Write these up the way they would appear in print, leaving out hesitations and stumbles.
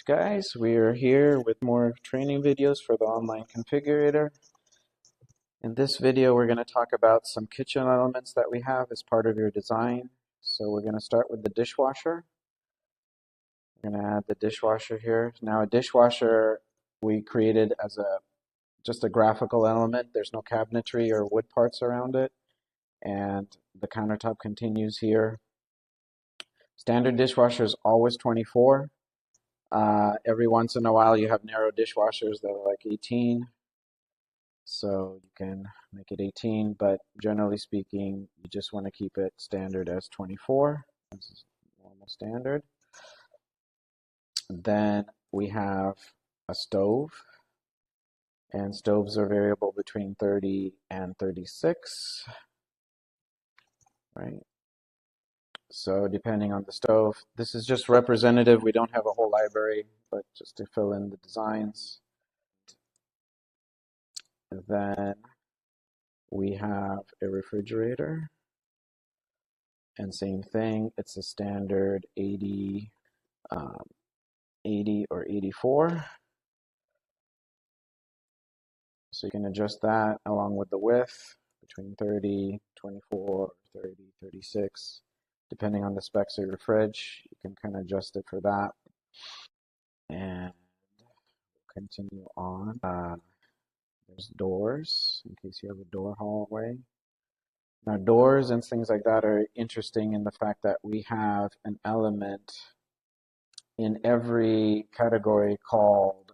Guys, we are here with more training videos for the online configurator. In this video, we're going to talk about some kitchen elements that we have as part of your design. So we're going to start with the dishwasher. We're going to add the dishwasher here. Now a dishwasher we created as just a graphical element. There's no cabinetry or wood parts around it. And the countertop continues here. Standard dishwasher is always 24. Every once in a while you have narrow dishwashers that are like 18, so you can make it 18, but generally speaking you just want to keep it standard as 24. This is normal standard. Then we have a stove, and stoves are variable between 30 and 36, right? So depending on the stove, this is just representative. We don't have a whole library, but just to fill in the designs. Then we have a refrigerator, and same thing, it's a standard 80 or 84. So you can adjust that along with the width between 30, 24, 30, 36. Depending on the specs of your fridge, you can kind of adjust it for that. And we'll continue on. There's doors, in case you have a door hallway. Now doors and things like that are interesting in the fact that we have an element in every category called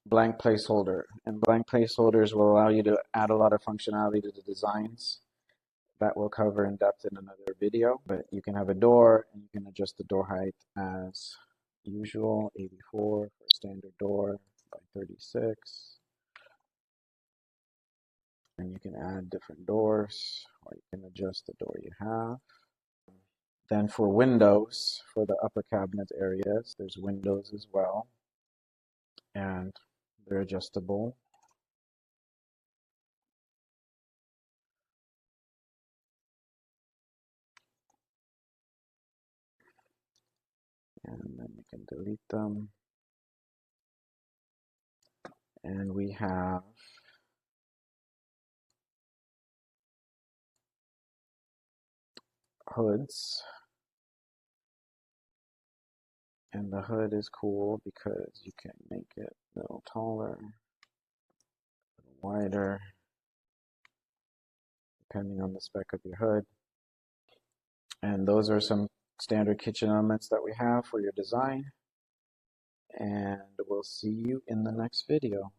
blank placeholder. And blank placeholders will allow you to add a lot of functionality to the designs. That we'll cover in depth in another video. But you can have a door and you can adjust the door height as usual, 84 for a standard door by 36. And you can add different doors, or you can adjust the door you have. Then for windows, for the upper cabinet areas, there's windows as well, and they're adjustable. And then you can delete them. And we have hoods. And the hood is cool because you can make it a little taller, a little wider, depending on the spec of your hood. And those are some standard kitchen elements that we have for your design. And we'll see you in the next video.